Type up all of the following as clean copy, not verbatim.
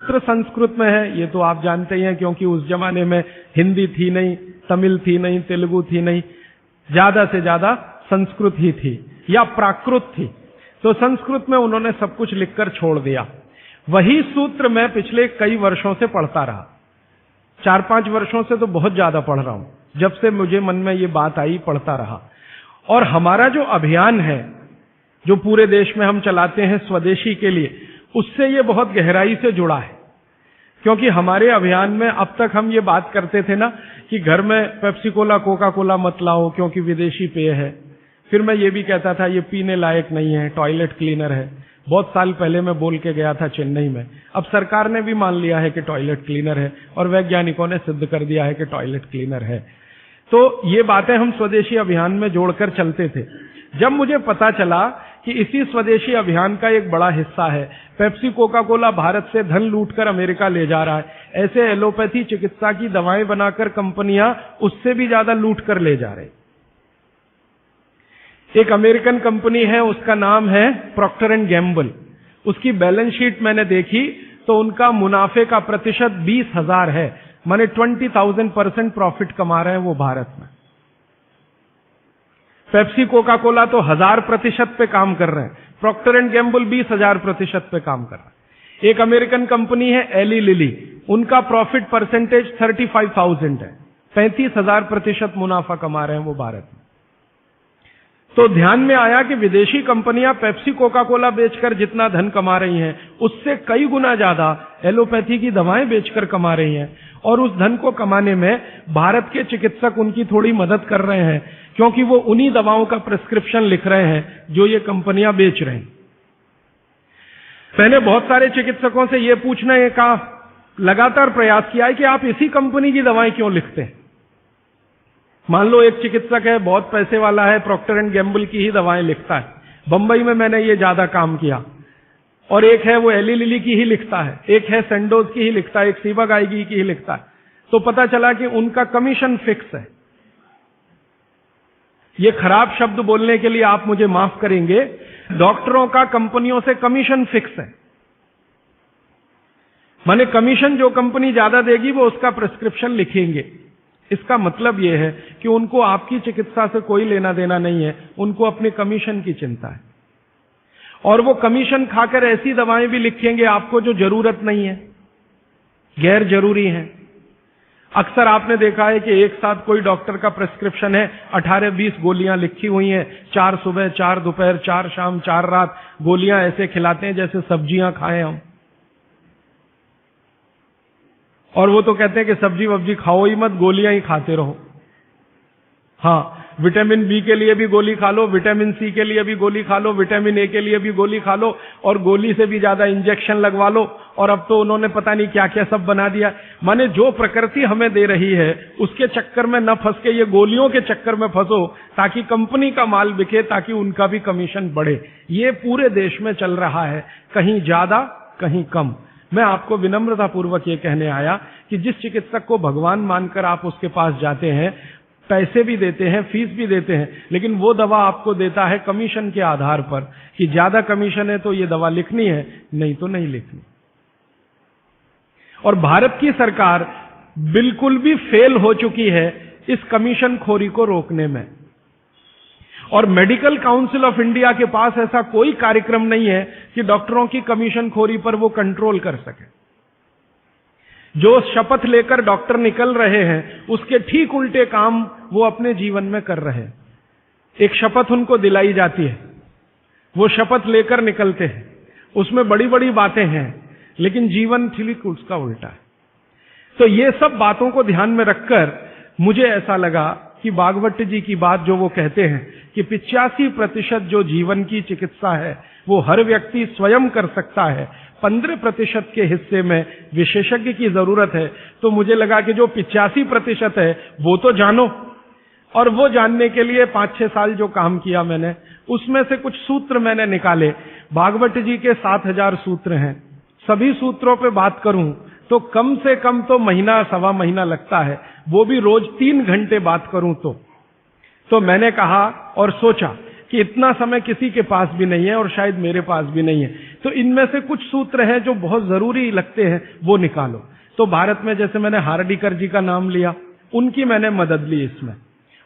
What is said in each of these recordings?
सूत्र संस्कृत में है, ये तो आप जानते ही हैं, क्योंकि उस जमाने में हिंदी थी नहीं, तमिल थी नहीं, तेलुगु थी नहीं, ज्यादा से ज्यादा संस्कृत ही थी या प्राकृत थी। तो संस्कृत में उन्होंने सब कुछ लिखकर छोड़ दिया। वही सूत्र मैं पिछले कई वर्षों से पढ़ता रहा, 4-5 वर्षों से तो बहुत ज्यादा पढ़ रहा हूं। जब से मुझे मन में ये बात आई, पढ़ता रहा। और हमारा जो अभियान है, जो पूरे देश में हम चलाते हैं स्वदेशी के लिए, उससे ये बहुत गहराई से जुड़ा है। क्योंकि हमारे अभियान में अब तक हम ये बात करते थे ना कि घर में पेप्सी कोला, कोका कोला मत लाओ क्योंकि विदेशी पेय है। फिर मैं ये भी कहता था ये पीने लायक नहीं है, टॉयलेट क्लीनर है। बहुत साल पहले मैं बोल के गया था चेन्नई में। अब सरकार ने भी मान लिया है कि टॉयलेट क्लीनर है और वैज्ञानिकों ने सिद्ध कर दिया है कि टॉयलेट क्लीनर है। तो ये बातें हम स्वदेशी अभियान में जोड़कर चलते थे। जब मुझे पता चला कि इसी स्वदेशी अभियान का एक बड़ा हिस्सा है, पेप्सी कोका कोला भारत से धन लूटकर अमेरिका ले जा रहा है, ऐसे एलोपैथी चिकित्सा की दवाएं बनाकर कंपनियां उससे भी ज्यादा लूट कर ले जा रही। एक अमेरिकन कंपनी है, उसका नाम है प्रॉक्टर एंड गैम्बल। उसकी बैलेंस शीट मैंने देखी तो उनका मुनाफे का प्रतिशत 20,000 है, माने 20,000% प्रॉफिट कमा रहे हैं वो भारत में। पेप्सी कोका कोला तो 1000% पे काम कर रहे हैं, प्रॉक्टर एंड गैम्बल 20,000% पे काम कर रहा है। एक अमेरिकन कंपनी है एली लिली, उनका प्रॉफिट परसेंटेज 35,000 है, 35,000% मुनाफा कमा रहे हैं वो भारत में। तो ध्यान में आया कि विदेशी कंपनियां पेप्सी कोका कोला बेचकर जितना धन कमा रही हैं, उससे कई गुना ज्यादा एलोपैथी की दवाएं बेचकर कमा रही हैं। और उस धन को कमाने में भारत के चिकित्सक उनकी थोड़ी मदद कर रहे हैं, क्योंकि वो उन्हीं दवाओं का प्रिस्क्रिप्शन लिख रहे हैं जो ये कंपनियां बेच रही हैं। मैंने बहुत सारे चिकित्सकों से ये पूछने का लगातार प्रयास किया है कि आप इसी कंपनी की दवाएं क्यों लिखते हैं। मान लो एक चिकित्सक है, बहुत पैसे वाला है, प्रॉक्टर एंड गैम्बल की ही दवाएं लिखता है। बंबई में मैंने ये ज्यादा काम किया। और एक है वो एली लिली की ही लिखता है, एक है सेंडोज की ही लिखता है, एक सीबागाइगी की ही लिखता है। तो पता चला कि उनका कमीशन फिक्स है। ये खराब शब्द बोलने के लिए आप मुझे माफ करेंगे, डॉक्टरों का कंपनियों से कमीशन फिक्स है। माने कमीशन जो कंपनी ज्यादा देगी वो उसका प्रिस्क्रिप्शन लिखेंगे। इसका मतलब यह है कि उनको आपकी चिकित्सा से कोई लेना देना नहीं है, उनको अपने कमीशन की चिंता है। और वो कमीशन खाकर ऐसी दवाएं भी लिखेंगे आपको जो जरूरत नहीं है, गैर जरूरी है। अक्सर आपने देखा है कि एक साथ कोई डॉक्टर का प्रिस्क्रिप्शन है, 18-20 गोलियां लिखी हुई हैं, 4 सुबह 4 दोपहर 4 शाम 4 रात, गोलियां ऐसे खिलाते हैं जैसे सब्जियां खाएं हम। और वो तो कहते हैं कि सब्जी वब्जी खाओ ही मत, गोलियां ही खाते रहो। हाँ, विटामिन बी के लिए भी गोली खा लो, विटामिन सी के लिए भी गोली खा लो, विटामिन ए के लिए भी गोली खा लो, और गोली से भी ज्यादा इंजेक्शन लगवा लो। और अब तो उन्होंने पता नहीं क्या क्या सब बना दिया। माने जो प्रकृति हमें दे रही है उसके चक्कर में न फंस के ये गोलियों के चक्कर में फंसो, ताकि कंपनी का माल बिके, ताकि उनका भी कमीशन बढ़े। ये पूरे देश में चल रहा है, कहीं ज्यादा कहीं कम। मैं आपको विनम्रता पूर्वक ये कहने आया कि जिस चिकित्सक को भगवान मानकर आप उसके पास जाते हैं, पैसे भी देते हैं, फीस भी देते हैं, लेकिन वो दवा आपको देता है कमीशन के आधार पर कि ज्यादा कमीशन है तो ये दवा लिखनी है, नहीं तो नहीं लिखनी। और भारत की सरकार बिल्कुल भी फेल हो चुकी है इस कमीशन खोरी को रोकने में। और मेडिकल काउंसिल ऑफ इंडिया के पास ऐसा कोई कार्यक्रम नहीं है कि डॉक्टरों की कमीशन खोरी पर वो कंट्रोल कर सके। जो शपथ लेकर डॉक्टर निकल रहे हैं उसके ठीक उल्टे काम वो अपने जीवन में कर रहे हैं। एक शपथ उनको दिलाई जाती है, वो शपथ लेकर निकलते हैं, उसमें बड़ी बड़ी बातें हैं, लेकिन जीवन ठीक उसका उल्टा है। तो ये सब बातों को ध्यान में रखकर मुझे ऐसा लगा कि भागवत जी की बात जो वो कहते हैं कि 85% जो जीवन की चिकित्सा है वो हर व्यक्ति स्वयं कर सकता है, 15% के हिस्से में विशेषज्ञ की जरूरत है। तो मुझे लगा कि जो 85% है वो तो जानो। और वो जानने के लिए 5-6 साल जो काम किया मैंने, उसमें से कुछ सूत्र मैंने निकाले। भागवत जी के 7,000 सूत्र हैं, सभी सूत्रों पे बात करूं तो कम से कम तो महीना सवा महीना लगता है, वो भी रोज 3 घंटे बात करूं तो मैंने कहा और सोचा कि इतना समय किसी के पास भी नहीं है और शायद मेरे पास भी नहीं है, तो इनमें से कुछ सूत्र हैं जो बहुत जरूरी लगते हैं, वो निकालो। तो भारत में जैसे मैंने हार्डीकर जी का नाम लिया, उनकी मैंने मदद ली इसमें,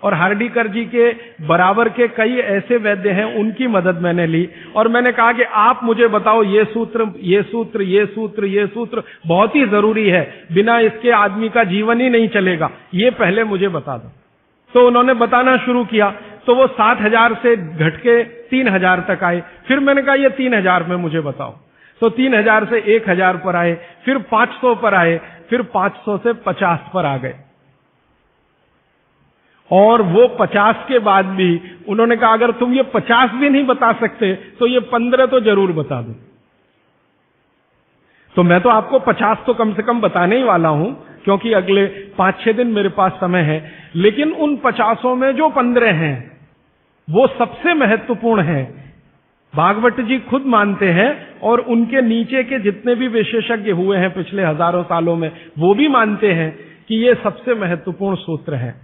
और हार्डीकर जी के बराबर के कई ऐसे वैद्य हैं, उनकी मदद मैंने ली, और मैंने कहा कि आप मुझे बताओ ये सूत्र, ये सूत्र, ये सूत्र, ये सूत्र बहुत ही जरूरी है, बिना इसके आदमी का जीवन ही नहीं चलेगा, ये पहले मुझे बता दो। तो उन्होंने बताना शुरू किया, तो वो 7,000 से घट के 3,000 तक आए। फिर मैंने कहा ये 3,000 में मुझे बताओ, तो 3,000 से 1,000 पर आए, फिर 500 पर आए, फिर 500 से 50 पर आ गए। और वो 50 के बाद भी उन्होंने कहा अगर तुम ये 50 भी नहीं बता सकते तो ये 15 तो जरूर बता दो। तो मैं तो आपको 50 तो कम से कम बताने ही वाला हूं, क्योंकि अगले 5-6 दिन मेरे पास समय है, लेकिन उन 50 में जो 15 हैं वो सबसे महत्वपूर्ण हैं। भागवत जी खुद मानते हैं, और उनके नीचे के जितने भी विशेषज्ञ हुए हैं पिछले हजारों सालों में, वो भी मानते हैं कि ये सबसे महत्वपूर्ण सूत्र है।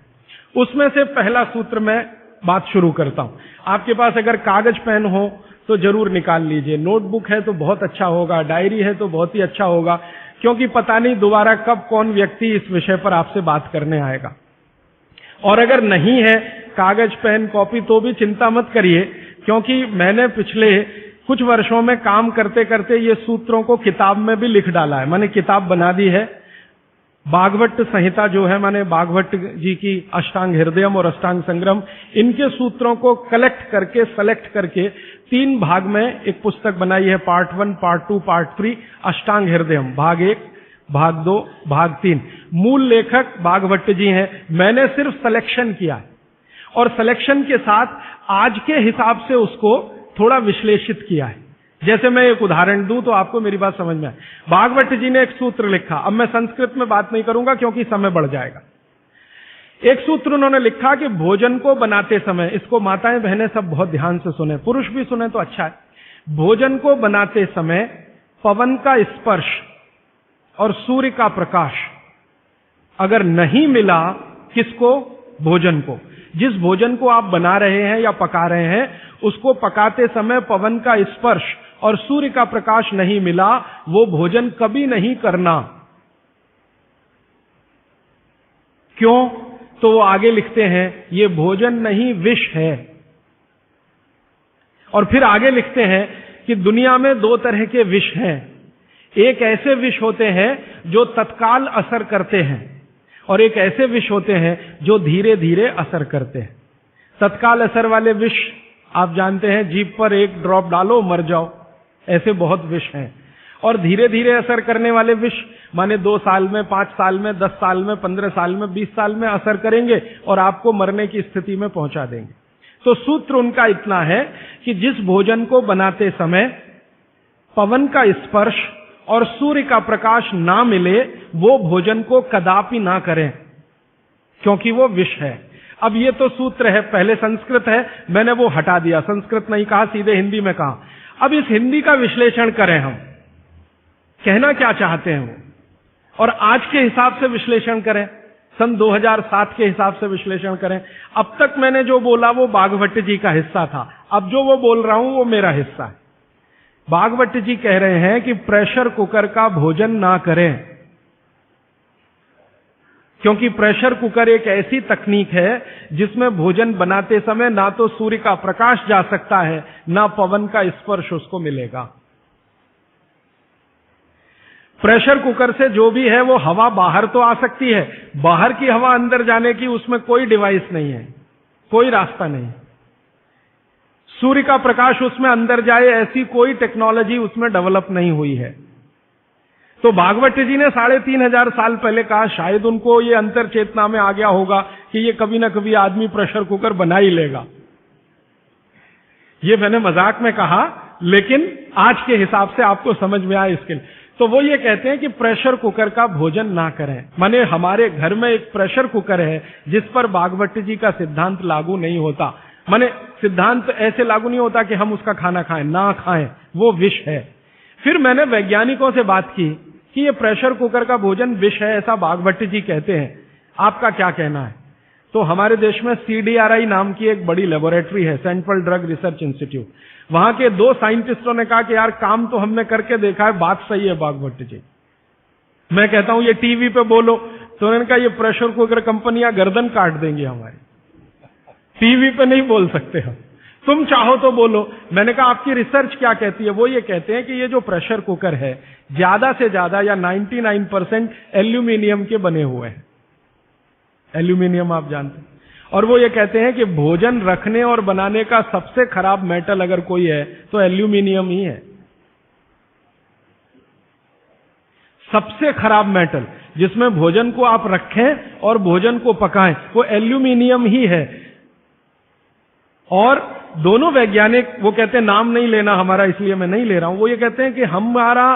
उसमें से पहला सूत्र मैं बात शुरू करता हूं। आपके पास अगर कागज पेन हो तो जरूर निकाल लीजिए, नोटबुक है तो बहुत अच्छा होगा, डायरी है तो बहुत ही अच्छा होगा, क्योंकि पता नहीं दोबारा कब कौन व्यक्ति इस विषय पर आपसे बात करने आएगा। और अगर नहीं है कागज पेन कॉपी तो भी चिंता मत करिए, क्योंकि मैंने पिछले कुछ वर्षों में काम करते करते ये सूत्रों को किताब में भी लिख डाला है। मैंने किताब बना दी है, भागवत संहिता जो है, माने भागवत जी की अष्टांग हृदयम और अष्टांग संग्रम, इनके सूत्रों को कलेक्ट करके, सेलेक्ट करके 3 भाग में एक पुस्तक बनाई है, पार्ट 1, पार्ट 2, पार्ट 3, अष्टांग हृदयम, भाग 1, भाग 2, भाग 3। मूल लेखक भागवत जी हैं, मैंने सिर्फ सिलेक्शन किया है, और सिलेक्शन के साथ आज के हिसाब से उसको थोड़ा विश्लेषित किया है। जैसे मैं एक उदाहरण दूं तो आपको मेरी बात समझ में आए। भागवत जी ने एक सूत्र लिखा, अब मैं संस्कृत में बात नहीं करूंगा क्योंकि समय बढ़ जाएगा। एक सूत्र उन्होंने लिखा कि भोजन को बनाते समय, इसको माताएं बहनें सब बहुत ध्यान से सुने, पुरुष भी सुने तो अच्छा है। भोजन को बनाते समय पवन का स्पर्श और सूर्य का प्रकाश अगर नहीं मिला, किसको? भोजन को। जिस भोजन को आप बना रहे हैं या पका रहे हैं, उसको पकाते समय पवन का स्पर्श और सूर्य का प्रकाश नहीं मिला, वो भोजन कभी नहीं करना। क्यों? तो वो आगे लिखते हैं ये भोजन नहीं विष है। और फिर आगे लिखते हैं कि दुनिया में 2 तरह के विष हैं। एक ऐसे विष होते हैं जो तत्काल असर करते हैं, और एक ऐसे विष होते हैं जो धीरे धीरे असर करते हैं। तत्काल असर वाले विष आप जानते हैं, जीभ पर 1 ड्रॉप डालो मर जाओ, ऐसे बहुत विष हैं। और धीरे धीरे असर करने वाले विष माने 2 साल में, 5 साल में, 10 साल में, 15 साल में, 20 साल में असर करेंगे और आपको मरने की स्थिति में पहुंचा देंगे। तो सूत्र उनका इतना है कि जिस भोजन को बनाते समय पवन का स्पर्श और सूर्य का प्रकाश ना मिले, वो भोजन को कदापि ना करें, क्योंकि वो विष है। अब ये तो सूत्र है, पहले संस्कृत है, मैंने वो हटा दिया, संस्कृत नहीं कहा, सीधे हिंदी में कहा। अब इस हिंदी का विश्लेषण करें, हम कहना क्या चाहते हैं वो, और आज के हिसाब से विश्लेषण करें, सन 2007 के हिसाब से विश्लेषण करें। अब तक मैंने जो बोला वो भागवत जी का हिस्सा था, अब जो वो बोल रहा हूं वो मेरा हिस्सा है। भागवत जी कह रहे हैं कि प्रेशर कुकर का भोजन ना करें, क्योंकि प्रेशर कुकर एक ऐसी तकनीक है जिसमें भोजन बनाते समय ना तो सूर्य का प्रकाश जा सकता है, ना पवन का स्पर्श उसको मिलेगा। प्रेशर कुकर से जो भी है वो हवा बाहर तो आ सकती है, बाहर की हवा अंदर जाने की उसमें कोई डिवाइस नहीं है, कोई रास्ता नहीं। सूर्य का प्रकाश उसमें अंदर जाए ऐसी कोई टेक्नोलॉजी उसमें डेवलप नहीं हुई है। तो भागवत जी ने 3500 साल पहले कहा, शायद उनको ये अंतर चेतना में आ गया होगा कि ये कभी ना कभी आदमी प्रेशर कुकर बना ही लेगा। ये मैंने मजाक में कहा, लेकिन आज के हिसाब से आपको समझ में आए इसके लिए। तो वो ये कहते हैं कि प्रेशर कुकर का भोजन ना करें, माने हमारे घर में एक प्रेशर कुकर है जिस पर भागवत जी का सिद्धांत लागू नहीं होता। माने सिद्धांत ऐसे लागू नहीं होता कि हम उसका खाना खाएं, ना खाएं, वो विष है। फिर मैंने वैज्ञानिकों से बात की कि ये प्रेशर कुकर का भोजन विष है, ऐसा भागवत जी कहते हैं, आपका क्या कहना है? तो हमारे देश में CDRI नाम की एक बड़ी लेबोरेटरी है, सेंट्रल ड्रग रिसर्च इंस्टीट्यूट। वहां के 2 साइंटिस्टों ने कहा कि यार काम तो हमने करके देखा है, बात सही है बागभट्ट जी। मैं कहता हूं ये टीवी पे बोलो, तो उन्होंने कहा ये प्रेशर कुकर कंपनियां गर्दन काट देंगी हमारी, टीवी पे नहीं बोल सकते हम, तुम चाहो तो बोलो। मैंने कहा आपकी रिसर्च क्या कहती है? वो ये कहते हैं कि ये जो प्रेशर कुकर है ज्यादा से ज्यादा या 99% एल्यूमिनियम के बने हुए हैं। एल्यूमिनियम आप जानते हैं। और वो ये कहते हैं कि भोजन रखने और बनाने का सबसे खराब मेटल अगर कोई है तो एल्यूमिनियम ही है। सबसे खराब मेटल जिसमें भोजन को आप रखें और भोजन को पकाएं वो एल्यूमिनियम ही है। और दोनों वैज्ञानिक, वो कहते हैं नाम नहीं लेना हमारा इसलिए मैं नहीं ले रहा हूं, वो ये कहते हैं कि हमारा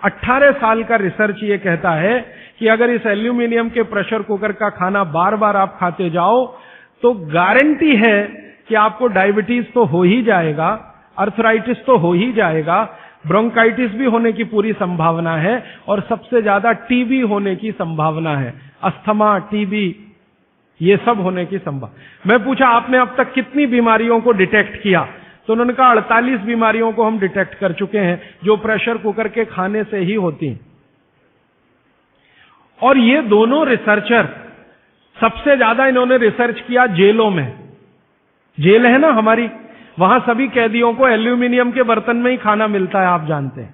18 साल का रिसर्च ये कहता है कि अगर इस एल्यूमिनियम के प्रेशर कुकर का खाना बार बार आप खाते जाओ तो गारंटी है कि आपको डायबिटीज तो हो ही जाएगा, अर्थराइटिस तो हो ही जाएगा, ब्रोंकाइटिस भी होने की पूरी संभावना है और सबसे ज्यादा टीबी होने की संभावना है। अस्थमा, टीबी, ये सब होने की संभावना। मैं पूछा आपने अब तक कितनी बीमारियों को डिटेक्ट किया? तो उन्होंने कहा 48 बीमारियों को हम डिटेक्ट कर चुके हैं जो प्रेशर कुकर के खाने से ही होती हैं। और ये दोनों रिसर्चर सबसे ज्यादा इन्होंने रिसर्च किया जेलों में। जेल है ना हमारी, वहां सभी कैदियों को एल्यूमिनियम के बर्तन में ही खाना मिलता है, आप जानते हैं।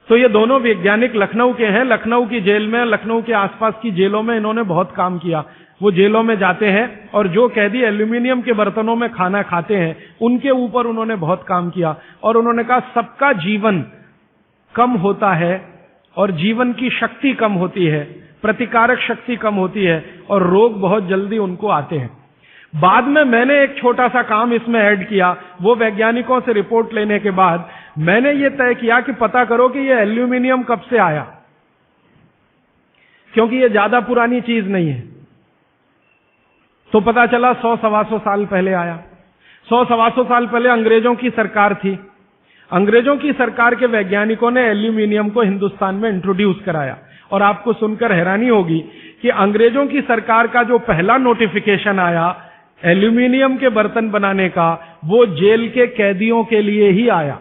तो ये दोनों वैज्ञानिक लखनऊ के हैं। लखनऊ की जेल में, लखनऊ के आसपास की जेलों में इन्होंने बहुत काम किया। वो जेलों में जाते हैं और जो कैदी एल्यूमिनियम के बर्तनों में खाना खाते हैं उनके ऊपर उन्होंने बहुत काम किया। और उन्होंने कहा सबका जीवन कम होता है और जीवन की शक्ति कम होती है, प्रतिकारक शक्ति कम होती है और रोग बहुत जल्दी उनको आते हैं। बाद में मैंने एक छोटा सा काम इसमें ऐड किया। वो वैज्ञानिकों से रिपोर्ट लेने के बाद मैंने ये तय किया कि पता करो कि ये एल्यूमिनियम कब से आया, क्योंकि ये ज्यादा पुरानी चीज नहीं है। तो पता चला 100-125 साल पहले आया। 100-125 साल पहले अंग्रेजों की सरकार थी। अंग्रेजों की सरकार के वैज्ञानिकों ने एल्यूमिनियम को हिंदुस्तान में इंट्रोड्यूस कराया। और आपको सुनकर हैरानी होगी कि अंग्रेजों की सरकार का जो पहला नोटिफिकेशन आया एल्यूमिनियम के बर्तन बनाने का, वो जेल के कैदियों के लिए ही आया।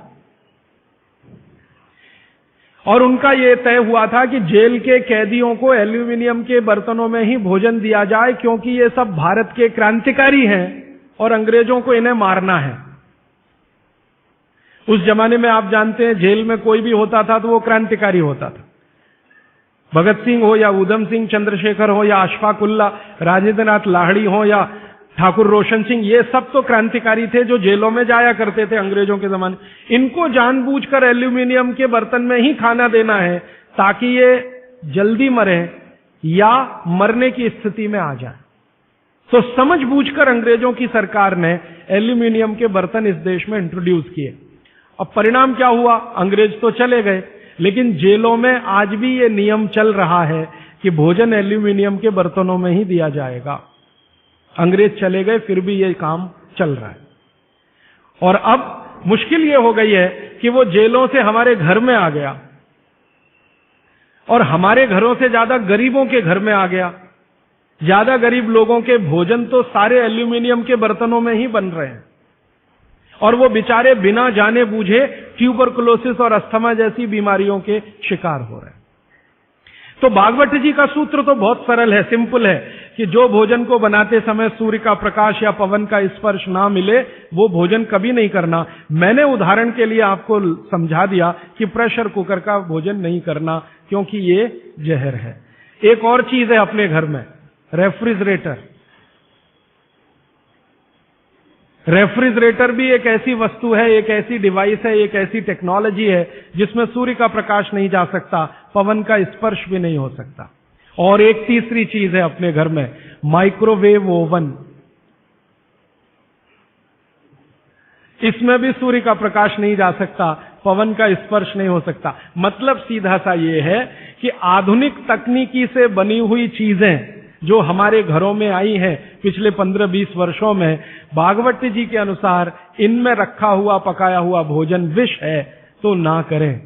और उनका यह तय हुआ था कि जेल के कैदियों को एल्यूमिनियम के बर्तनों में ही भोजन दिया जाए, क्योंकि ये सब भारत के क्रांतिकारी हैं और अंग्रेजों को इन्हें मारना है। उस जमाने में आप जानते हैं जेल में कोई भी होता था तो वो क्रांतिकारी होता था। भगत सिंह हो या उधम सिंह, चंद्रशेखर हो या अशफाक उल्लाह, राजेंद्र नाथ लाहिड़ी हो या ठाकुर रोशन सिंह, ये सब तो क्रांतिकारी थे जो जेलों में जाया करते थे अंग्रेजों के जमाने। इनको जानबूझकर एल्यूमिनियम के बर्तन में ही खाना देना है ताकि ये जल्दी मरे या मरने की स्थिति में आ जाए। तो समझबूझकर अंग्रेजों की सरकार ने एल्यूमिनियम के बर्तन इस देश में इंट्रोड्यूस किए। अब परिणाम क्या हुआ? अंग्रेज तो चले गए, लेकिन जेलों में आज भी ये नियम चल रहा है कि भोजन एल्यूमिनियम के बर्तनों में ही दिया जाएगा। अंग्रेज चले गए फिर भी ये काम चल रहा है। और अब मुश्किल ये हो गई है कि वो जेलों से हमारे घर में आ गया और हमारे घरों से ज्यादा गरीबों के घर में आ गया। ज्यादा गरीब लोगों के भोजन तो सारे एल्यूमिनियम के बर्तनों में ही बन रहे हैं और वो बेचारे बिना जाने बूझे ट्यूबरकुलोसिस और अस्थमा जैसी बीमारियों के शिकार हो रहे हैं। तो भागवत जी का सूत्र तो बहुत सरल है, सिंपल है कि जो भोजन को बनाते समय सूर्य का प्रकाश या पवन का स्पर्श ना मिले वो भोजन कभी नहीं करना। मैंने उदाहरण के लिए आपको समझा दिया कि प्रेशर कुकर का भोजन नहीं करना क्योंकि ये जहर है। एक और चीज है अपने घर में, रेफ्रिजरेटर। रेफ्रिजरेटर भी एक ऐसी वस्तु है, एक ऐसी डिवाइस है, एक ऐसी टेक्नोलॉजी है जिसमें सूर्य का प्रकाश नहीं जा सकता, पवन का स्पर्श भी नहीं हो सकता। और एक तीसरी चीज है अपने घर में, माइक्रोवेव ओवन। इसमें भी सूर्य का प्रकाश नहीं जा सकता, पवन का स्पर्श नहीं हो सकता। मतलब सीधा सा ये है कि आधुनिक तकनीकी से बनी हुई चीजें जो हमारे घरों में आई हैं पिछले 15-20 वर्षों में, भागवत जी के अनुसार इनमें रखा हुआ पकाया हुआ भोजन विष है तो ना करें।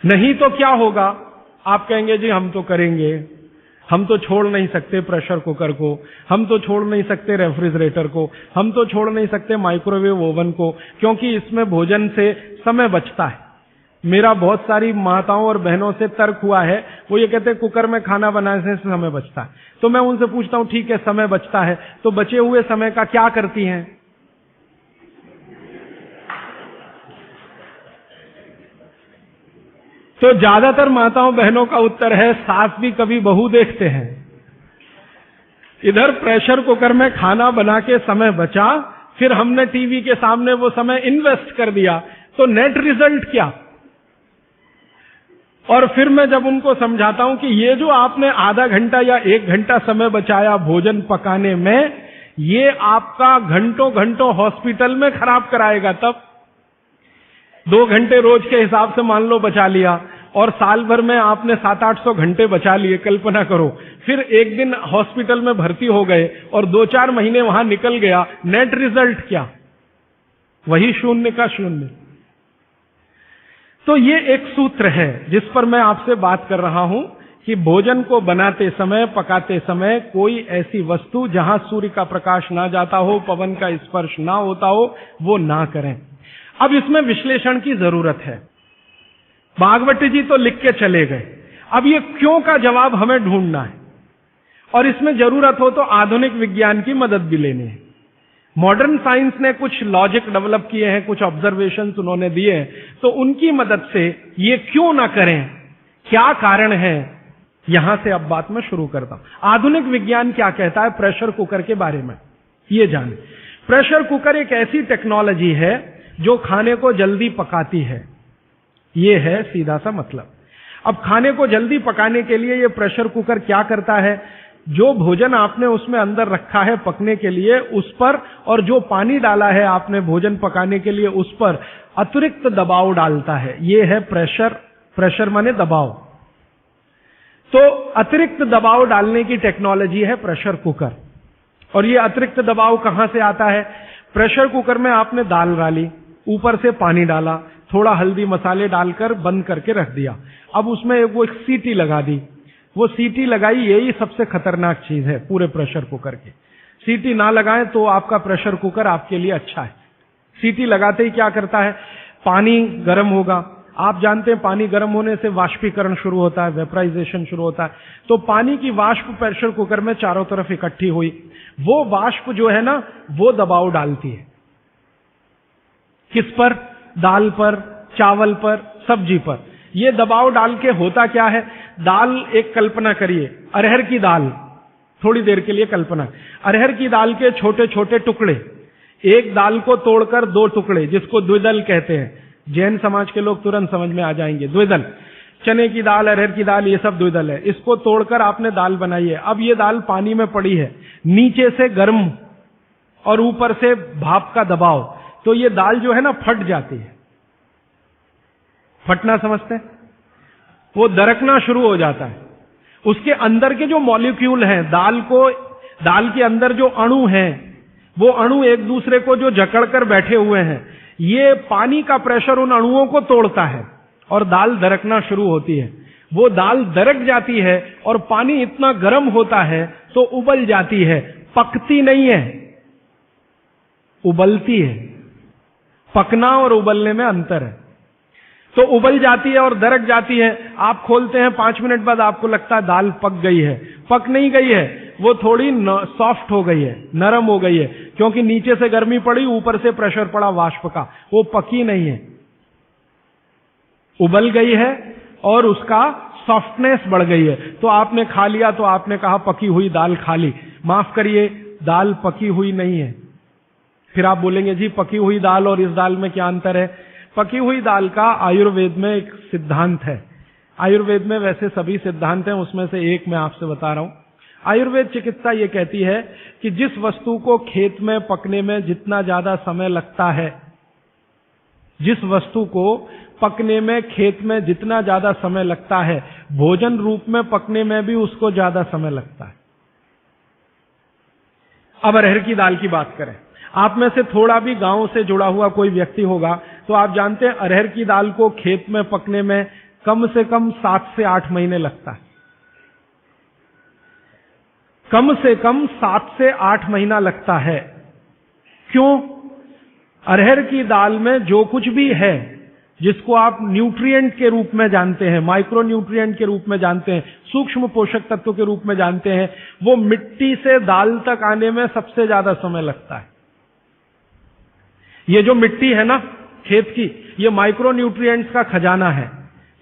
नहीं तो क्या होगा? आप कहेंगे जी हम तो करेंगे, हम तो छोड़ नहीं सकते प्रेशर कुकर को, हम तो छोड़ नहीं सकते रेफ्रिजरेटर को, हम तो छोड़ नहीं सकते माइक्रोवेव ओवन को, क्योंकि इसमें भोजन से समय बचता है। मेरा बहुत सारी माताओं और बहनों से तर्क हुआ है, वो ये कहते हैं कुकर में खाना बनाने से समय बचता है। तो मैं उनसे पूछता हूं ठीक है समय बचता है, तो बचे हुए समय का क्या करती हैं? तो ज्यादातर माताओं बहनों का उत्तर है सास भी कभी बहू देखते हैं। इधर प्रेशर कुकर में खाना बना के समय बचा, फिर हमने टीवी के सामने वो समय इन्वेस्ट कर दिया, तो नेट रिजल्ट क्या? और फिर मैं जब उनको समझाता हूं कि ये जो आपने आधा घंटा या 1 घंटा समय बचाया भोजन पकाने में, ये आपका घंटों घंटों हॉस्पिटल में खराब कराएगा। तब 2 घंटे रोज के हिसाब से मान लो बचा लिया, और साल भर में आपने 700-800 घंटे बचा लिए, कल्पना करो। फिर एक दिन हॉस्पिटल में भर्ती हो गए और 2-4 महीने वहां निकल गया, नेट रिजल्ट क्या? वही 0 का 0। तो ये एक सूत्र है जिस पर मैं आपसे बात कर रहा हूं कि भोजन को बनाते समय, पकाते समय कोई ऐसी वस्तु जहां सूर्य का प्रकाश ना जाता हो, पवन का स्पर्श ना होता हो, वो ना करें। अब इसमें विश्लेषण की जरूरत है। भागवती जी तो लिख के चले गए, अब ये क्यों का जवाब हमें ढूंढना है, और इसमें जरूरत हो तो आधुनिक विज्ञान की मदद भी लेनी है। मॉडर्न साइंस ने कुछ लॉजिक डेवलप किए हैं, कुछ ऑब्जर्वेशंस उन्होंने दिए हैं, तो उनकी मदद से ये क्यों ना करें, क्या कारण है, यहां से अब बात मैं शुरू करता हूं। आधुनिक विज्ञान क्या कहता है प्रेशर कुकर के बारे में, ये जाने। प्रेशर कुकर एक ऐसी टेक्नोलॉजी है जो खाने को जल्दी पकाती है, ये है सीधा सा मतलब। अब खाने को जल्दी पकाने के लिए ये प्रेशर कुकर क्या करता है, जो भोजन आपने उसमें अंदर रखा है पकने के लिए उस पर, और जो पानी डाला है आपने भोजन पकाने के लिए उस पर अतिरिक्त दबाव डालता है। ये है प्रेशर। प्रेशर माने दबाव। तो अतिरिक्त दबाव डालने की टेक्नोलॉजी है प्रेशर कुकर। और ये अतिरिक्त दबाव कहां से आता है? प्रेशर कुकर में आपने दाल डाली, ऊपर से पानी डाला, थोड़ा हल्दी मसाले डालकर बंद करके रख दिया। अब उसमें वो एक सीटी लगा दी, वो सीटी लगाई, यही सबसे खतरनाक चीज है पूरे प्रेशर कुकर की। सीटी ना लगाएं तो आपका प्रेशर कुकर आपके लिए अच्छा है। सीटी लगाते ही क्या करता है, पानी गर्म होगा। आप जानते हैं पानी गर्म होने से वाष्पीकरण शुरू होता है, वेपराइजेशन शुरू होता है। तो पानी की वाष्प प्रेशर कुकर में चारों तरफ इकट्ठी हुई, वो वाष्प जो है ना वो दबाव डालती है। किस पर? दाल पर, चावल पर, सब्जी पर। ये दबाव डाल के होता क्या है, दाल, एक कल्पना करिए अरहर की दाल, थोड़ी देर के लिए कल्पना, अरहर की दाल के छोटे छोटे टुकड़े, एक दाल को तोड़कर 2 टुकड़े, जिसको द्विदल कहते हैं। जैन समाज के लोग तुरंत समझ में आ जाएंगे। द्विदल, चने की दाल, अरहर की दाल, ये सब द्विदल है। इसको तोड़कर आपने दाल बनाई है। अब ये दाल पानी में पड़ी है, नीचे से गर्म और ऊपर से भाप का दबाव, तो ये दाल जो है ना फट जाती है। फटना समझते हैं? वो दरकना शुरू हो जाता है। उसके अंदर के जो मॉलिक्यूल हैं, दाल के अंदर जो अणु हैं, वो अणु एक दूसरे को जो जकड़कर बैठे हुए हैं, ये पानी का प्रेशर उन अणुओं को तोड़ता है और दाल दरकना शुरू होती है। वो दाल दरक जाती है और पानी इतना गर्म होता है तो उबल जाती है, पकती नहीं है, उबलती है। पकना और उबलने में अंतर है। तो उबल जाती है और दरक जाती है। आप खोलते हैं, 5 मिनट बाद आपको लगता है दाल पक गई है। पक नहीं गई है, वो थोड़ी सॉफ्ट हो गई है, नरम हो गई है, क्योंकि नीचे से गर्मी पड़ी, ऊपर से प्रेशर पड़ा वाष्प का। वो पकी नहीं है, उबल गई है और उसका सॉफ्टनेस बढ़ गई है। तो आपने खा लिया तो आपने कहा पकी हुई दाल खा ली। माफ करिए, दाल पकी हुई नहीं है। फिर आप बोलेंगे जी पकी हुई दाल और इस दाल में क्या अंतर है? पकी हुई दाल का आयुर्वेद में एक सिद्धांत है। आयुर्वेद में वैसे सभी सिद्धांत हैं, उसमें से एक मैं आपसे बता रहा हूं। आयुर्वेद चिकित्सा ये कहती है कि जिस वस्तु को खेत में पकने में जितना ज्यादा समय लगता है, जिस वस्तु को पकने में खेत में जितना ज्यादा समय लगता है, भोजन रूप में पकने में भी उसको ज्यादा समय लगता है। अब अरहर की दाल की बात करें, आप में से थोड़ा भी गांव से जुड़ा हुआ कोई व्यक्ति होगा तो आप जानते हैं अरहर की दाल को खेत में पकने में कम से कम 7 से 8 महीने लगता है। कम से कम 7 से 8 महीना लगता है। क्यों? अरहर की दाल में जो कुछ भी है, जिसको आप न्यूट्रिएंट के रूप में जानते हैं, माइक्रो न्यूट्रिएंट के रूप में जानते हैं, सूक्ष्म पोषक तत्व के रूप में जानते हैं, वो मिट्टी से दाल तक आने में सबसे ज्यादा समय लगता है। ये जो मिट्टी है ना खेत की, ये माइक्रो न्यूट्रिएंट्स का खजाना है।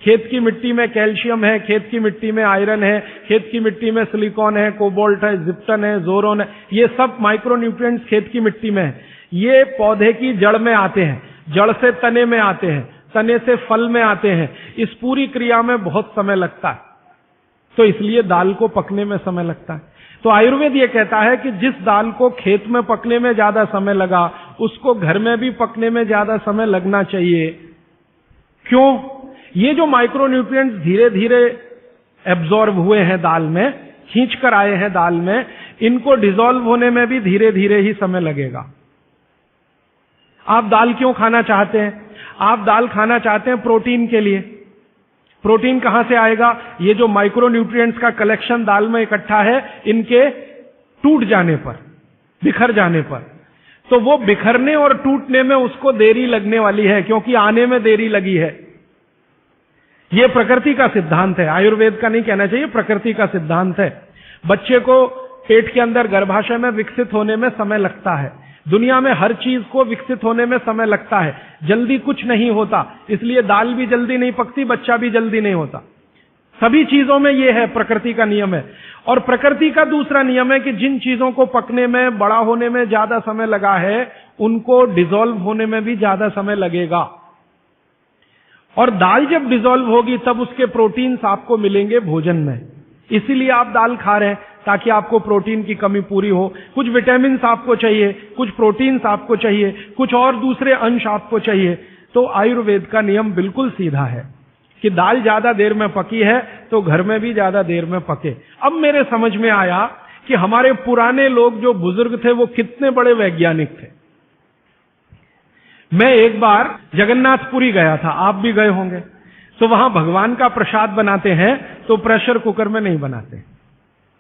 खेत की मिट्टी में कैल्शियम है, खेत की मिट्टी में आयरन है, खेत की मिट्टी में सिलिकॉन है, कोबाल्ट है, जिप्टन है, जोरोन है, ये सब माइक्रो न्यूट्रिएंट्स खेत की मिट्टी में है। ये पौधे की जड़ में आते हैं, जड़ से तने में आते हैं, तने से फल में आते हैं। इस पूरी क्रिया में बहुत समय लगता है, तो इसलिए दाल को पकने में समय लगता है। तो आयुर्वेद ये कहता है कि जिस दाल को खेत में पकने में ज्यादा समय लगा, उसको घर में भी पकने में ज्यादा समय लगना चाहिए। क्यों? ये जो माइक्रो न्यूट्रिएंट्स धीरे धीरे एब्जॉर्ब हुए हैं दाल में, खींच कर आए हैं दाल में, इनको डिसॉल्व होने में भी धीरे धीरे ही समय लगेगा। आप दाल क्यों खाना चाहते हैं? आप दाल खाना चाहते हैं प्रोटीन के लिए। प्रोटीन कहां से आएगा? ये जो माइक्रो न्यूट्रिएंट्स का कलेक्शन दाल में इकट्ठा है, इनके टूट जाने पर, बिखर जाने पर, तो वो बिखरने और टूटने में उसको देरी लगने वाली है, क्योंकि आने में देरी लगी है। ये प्रकृति का सिद्धांत है, आयुर्वेद का नहीं कहना चाहिए, प्रकृति का सिद्धांत है। बच्चे को पेट के अंदर गर्भाशय में विकसित होने में समय लगता है। दुनिया में हर चीज को विकसित होने में समय लगता है, जल्दी कुछ नहीं होता। इसलिए दाल भी जल्दी नहीं पकती, बच्चा भी जल्दी नहीं होता। सभी चीजों में यह है, प्रकृति का नियम है। और प्रकृति का दूसरा नियम है कि जिन चीजों को पकने में, बड़ा होने में ज्यादा समय लगा है, उनको डिसॉल्व होने में भी ज्यादा समय लगेगा। और दाल जब डिसॉल्व होगी तब उसके प्रोटीन्स आपको मिलेंगे भोजन में। इसीलिए आप दाल खा रहे हैं, ताकि आपको प्रोटीन की कमी पूरी हो। कुछ विटामिन्स आपको चाहिए, कुछ प्रोटीन्स आपको चाहिए, कुछ और दूसरे अंश आपको चाहिए। तो आयुर्वेद का नियम बिल्कुल सीधा है कि दाल ज्यादा देर में पकी है तो घर में भी ज्यादा देर में पके। अब मेरे समझ में आया कि हमारे पुराने लोग जो बुजुर्ग थे वो कितने बड़े वैज्ञानिक थे। मैं एक बार जगन्नाथपुरी गया था, आप भी गए होंगे। तो वहां भगवान का प्रसाद बनाते हैं तो प्रेशर कुकर में नहीं बनाते,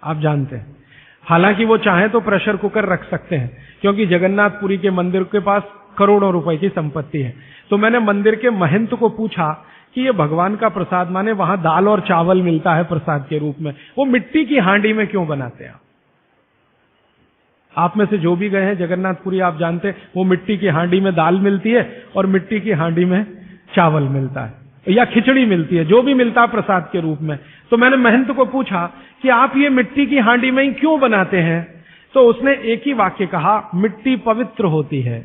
आप जानते हैं। हालांकि वो चाहे तो प्रेशर कुकर रख सकते हैं, क्योंकि जगन्नाथपुरी के मंदिर के पास करोड़ों रुपए की संपत्ति है। तो मैंने मंदिर के महंत को पूछा कि ये भगवान का प्रसाद, माने वहां दाल और चावल मिलता है प्रसाद के रूप में, वो मिट्टी की हांडी में क्यों बनाते हैं? आप में से जो भी गए हैं जगन्नाथपुरी, आप जानते हैं वो मिट्टी की हांडी में दाल मिलती है और मिट्टी की हांडी में चावल मिलता है या खिचड़ी मिलती है, जो भी मिलता है प्रसाद के रूप में। तो मैंने महंत को पूछा कि आप ये मिट्टी की हांडी में ही क्यों बनाते हैं? तो उसने एक ही वाक्य कहा, मिट्टी पवित्र होती है।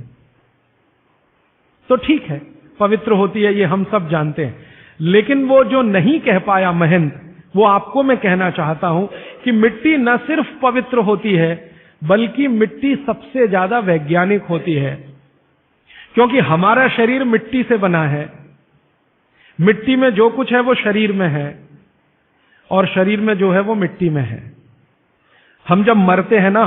तो ठीक है, पवित्र होती है, ये हम सब जानते हैं। लेकिन वो जो नहीं कह पाया महंत, वो आपको मैं कहना चाहता हूं कि मिट्टी न सिर्फ पवित्र होती है, बल्कि मिट्टी सबसे ज्यादा वैज्ञानिक होती है। क्योंकि हमारा शरीर मिट्टी से बना है, मिट्टी में जो कुछ है वो शरीर में है, और शरीर में जो है वो मिट्टी में है। हम जब मरते हैं ना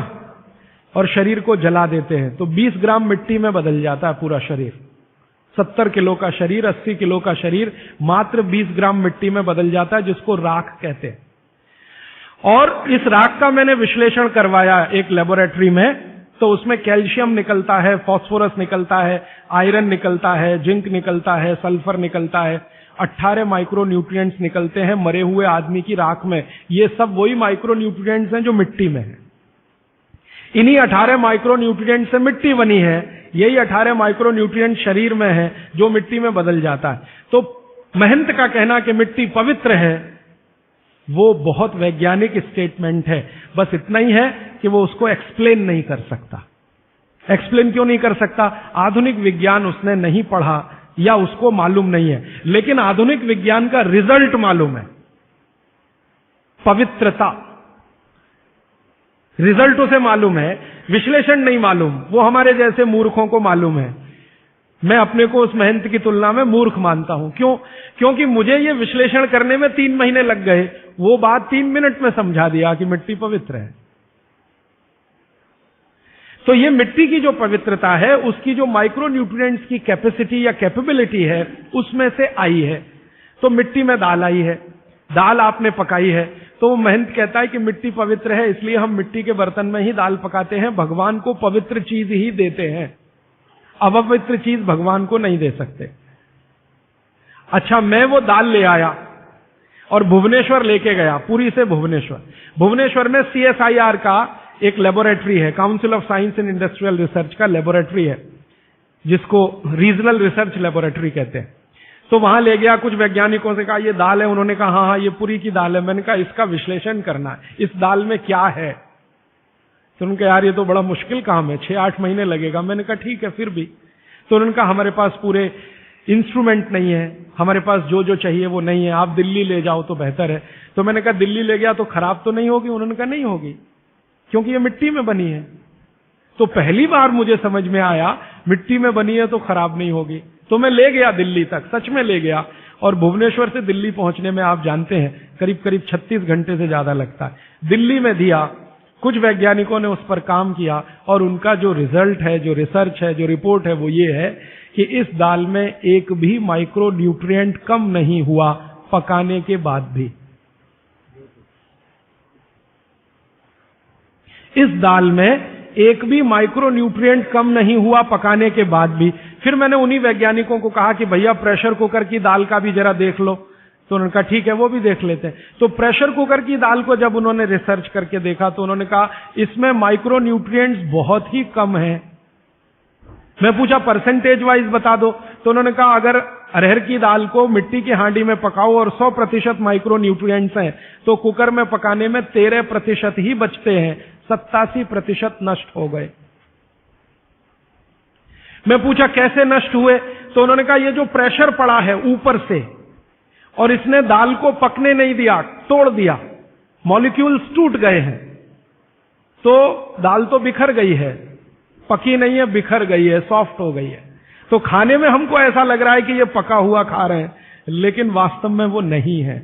और शरीर को जला देते हैं तो 20 ग्राम मिट्टी में बदल जाता है पूरा शरीर। 70 किलो का शरीर, 80 किलो का शरीर मात्र 20 ग्राम मिट्टी में बदल जाता है, जिसको राख कहते हैं। और इस राख का मैंने विश्लेषण करवाया एक लेबोरेटरी में, तो उसमें कैल्शियम निकलता है, फास्फोरस निकलता है, आयरन निकलता है, जिंक निकलता है, सल्फर निकलता है, 18 माइक्रो न्यूट्रिएंट्स निकलते हैं मरे हुए आदमी की राख में। ये सब वही माइक्रो न्यूट्रिएंट्स हैं जो मिट्टी में है। इन्हीं 18 माइक्रो न्यूट्रिएंट्स से मिट्टी बनी है, यही 18 माइक्रो न्यूट्रिएंट शरीर में है जो मिट्टी में बदल जाता है। तो महंत का कहना कि मिट्टी पवित्र है, वो बहुत वैज्ञानिक स्टेटमेंट है। बस इतना ही है कि वो उसको एक्सप्लेन नहीं कर सकता। एक्सप्लेन क्यों नहीं कर सकता? आधुनिक विज्ञान उसने नहीं पढ़ा या उसको मालूम नहीं है। लेकिन आधुनिक विज्ञान का रिजल्ट मालूम है, पवित्रता, रिजल्ट उसे मालूम है, विश्लेषण नहीं मालूम। वो हमारे जैसे मूर्खों को मालूम है। मैं अपने को उस महंत की तुलना में मूर्ख मानता हूं। क्यों? क्योंकि मुझे ये विश्लेषण करने में 3 महीने लग गए, वो बात 3 मिनट में समझा दिया कि मिट्टी पवित्र है। तो ये मिट्टी की जो पवित्रता है, उसकी जो माइक्रो न्यूट्रिएंट्स की कैपेसिटी या कैपेबिलिटी है, उसमें से आई है। तो मिट्टी में दाल आई है, दाल आपने पकाई है, तो वो महंत कहता है कि मिट्टी पवित्र है, इसलिए हम मिट्टी के बर्तन में ही दाल पकाते हैं, भगवान को पवित्र चीज ही देते हैं, अपवित्र चीज भगवान को नहीं दे सकते। अच्छा, मैं वो दाल ले आया और भुवनेश्वर लेके गया, पुरी से भुवनेश्वर। भुवनेश्वर में CSIR का एक लेबोरेटरी है, council of science and industrial research का लेबोरेटरी है, जिसको रीजनल रिसर्च लेबोरेटरी कहते हैं। तो वहां ले गया, कुछ वैज्ञानिकों से कहा ये दाल है, उन्होंने कहा हाँ हाँ ये पुरी की दाल है। मैंने कहा इसका विश्लेषण करना है, इस दाल में क्या है। तो उन्होंने कहा यार ये तो बड़ा मुश्किल काम है, 6-8 महीने लगेगा। मैंने कहा ठीक है फिर भी। तो उन्होंने कहा हमारे पास पूरे इंस्ट्रूमेंट नहीं है, हमारे पास जो जो चाहिए वो नहीं है, आप दिल्ली ले जाओ तो बेहतर है। तो मैंने कहा दिल्ली ले गया तो खराब तो नहीं होगी? उन्होंने कहा नहीं होगी, क्योंकि ये मिट्टी में बनी है। तो पहली बार मुझे समझ में आया मिट्टी में बनी है तो खराब नहीं होगी। तो मैं ले गया दिल्ली तक, सच में ले गया। और भुवनेश्वर से दिल्ली पहुंचने में आप जानते हैं करीब करीब 36 घंटे से ज्यादा लगता है। दिल्ली में दिया, कुछ वैज्ञानिकों ने उस पर काम किया और उनका जो रिजल्ट है, जो रिसर्च है, जो रिपोर्ट है वो ये है कि इस दाल में एक भी माइक्रो न्यूट्रिएंट कम नहीं हुआ पकाने के बाद भी। इस दाल में एक भी माइक्रो न्यूट्रिएंट कम नहीं हुआ पकाने के बाद भी। फिर मैंने उन्हीं वैज्ञानिकों को कहा कि भैया प्रेशर कुकर की दाल का भी जरा देख लो। तो उन्होंने कहा ठीक है वो भी देख लेते हैं। तो प्रेशर कुकर की दाल को जब उन्होंने रिसर्च करके देखा तो उन्होंने कहा इसमें माइक्रो न्यूट्रिएंट्स बहुत ही कम है। मैं पूछा परसेंटेज वाइज बता दो। तो उन्होंने कहा अगर अरहर की दाल को मिट्टी की हांडी में पकाओ और 100% माइक्रो न्यूट्रिएंट्स हैं तो कुकर में पकाने में 13% ही बचते हैं, 87% नष्ट हो गए। मैं पूछा कैसे नष्ट हुए? तो उन्होंने कहा ये जो प्रेशर पड़ा है ऊपर से और इसने दाल को पकने नहीं दिया, तोड़ दिया, मॉलिक्यूल्स टूट गए हैं, तो दाल तो बिखर गई है, पकी नहीं है, बिखर गई है, सॉफ्ट हो गई है। तो खाने में हमको ऐसा लग रहा है कि ये पका हुआ खा रहे हैं, लेकिन वास्तव में वो नहीं है।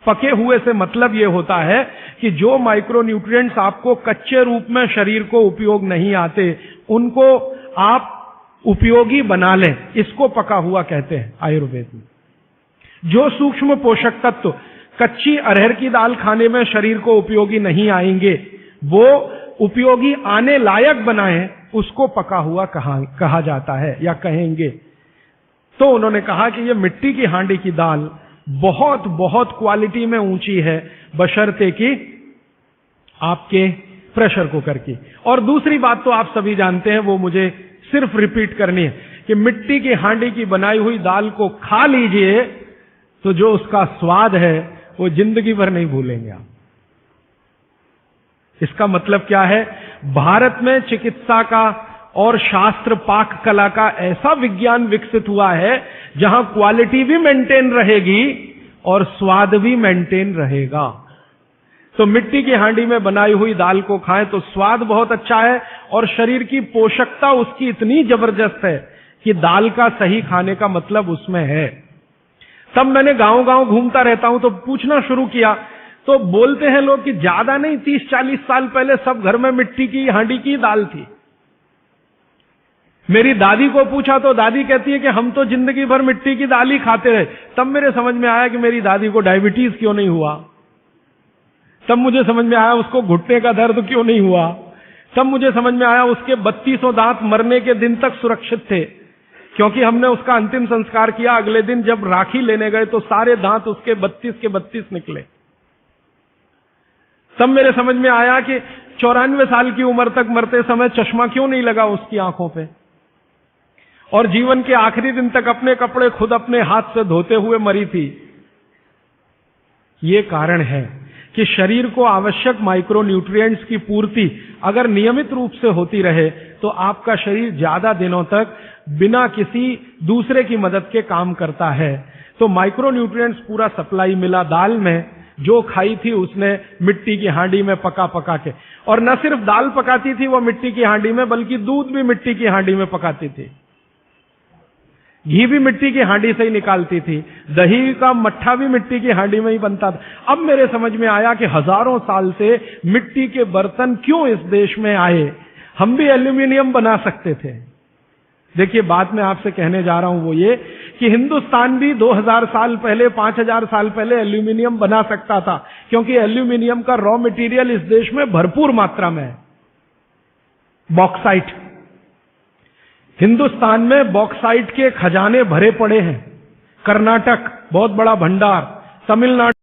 पके हुए से मतलब ये होता है कि जो माइक्रो न्यूट्रिएंट्स आपको कच्चे रूप में शरीर को उपयोग नहीं आते उनको आप उपयोगी बना लें, इसको पका हुआ कहते हैं आयुर्वेद में। जो सूक्ष्म पोषक तत्व कच्ची अरहर की दाल खाने में शरीर को उपयोगी नहीं आएंगे, वो उपयोगी आने लायक बनाएं, उसको पका हुआ कहा जाता है या कहेंगे। तो उन्होंने कहा कि ये मिट्टी की हांडी की दाल बहुत बहुत क्वालिटी में ऊंची है, बशर्ते कि आपके प्रेशर कुकर की। और दूसरी बात तो आप सभी जानते हैं, वो मुझे सिर्फ रिपीट करनी है कि मिट्टी की हांडी की बनाई हुई दाल को खा लीजिए तो जो उसका स्वाद है वो जिंदगी भर नहीं भूलेंगे आप। इसका मतलब क्या है? भारत में चिकित्सा का और शास्त्र पाक कला का ऐसा विज्ञान विकसित हुआ है जहां क्वालिटी भी मेंटेन रहेगी और स्वाद भी मेंटेन रहेगा। तो मिट्टी की हांडी में बनाई हुई दाल को खाएं तो स्वाद बहुत अच्छा है और शरीर की पोषकता उसकी इतनी जबरदस्त है कि दाल का सही खाने का मतलब उसमें है। तब मैंने गांव गांव घूमता रहता हूं तो पूछना शुरू किया, तो बोलते हैं लोग कि ज्यादा नहीं 30-40 साल पहले सब घर में मिट्टी की हांडी की दाल थी। मेरी दादी को पूछा तो दादी कहती है कि हम तो जिंदगी भर मिट्टी की दाल ही खाते रहे। तब मेरे समझ में आया कि मेरी दादी को डायबिटीज क्यों नहीं हुआ। तब मुझे समझ में आया उसको घुटने का दर्द क्यों नहीं हुआ। तब मुझे समझ में आया उसके 3200 दांत मरने के दिन तक सुरक्षित थे, क्योंकि हमने उसका अंतिम संस्कार किया। अगले दिन जब राखी लेने गए तो सारे दांत उसके 32 के 32 निकले। तब मेरे समझ में आया कि 94 साल की उम्र तक मरते समय चश्मा क्यों नहीं लगा उसकी आंखों पे, और जीवन के आखिरी दिन तक अपने कपड़े खुद अपने हाथ से धोते हुए मरी थी। ये कारण है कि शरीर को आवश्यक माइक्रो न्यूट्रिएंट्स की पूर्ति अगर नियमित रूप से होती रहे तो आपका शरीर ज्यादा दिनों तक बिना किसी दूसरे की मदद के काम करता है। तो माइक्रो न्यूट्रिएंट्स पूरा सप्लाई मिला दाल में। जो खाई थी उसने मिट्टी की हांडी में पका पका के, और न सिर्फ दाल पकाती थी वो मिट्टी की हांडी में, बल्कि दूध भी मिट्टी की हांडी में पकाती थी, घी भी मिट्टी की हांडी से ही निकालती थी, दही का मट्ठा भी मिट्टी की हांडी में ही बनता था। अब मेरे समझ में आया कि हजारों साल से मिट्टी के बर्तन क्यों इस देश में आए, हम भी एल्यूमिनियम बना सकते थे। देखिए बात मैं आपसे कहने जा रहा हूं वो ये कि हिंदुस्तान भी 2000 साल पहले, 5000 साल पहले एल्यूमिनियम बना सकता था, क्योंकि एल्यूमिनियम का रॉ मटेरियल इस देश में भरपूर मात्रा में है। बॉक्साइट, हिंदुस्तान में बॉक्साइट के खजाने भरे पड़े हैं। कर्नाटक बहुत बड़ा भंडार, तमिलनाडु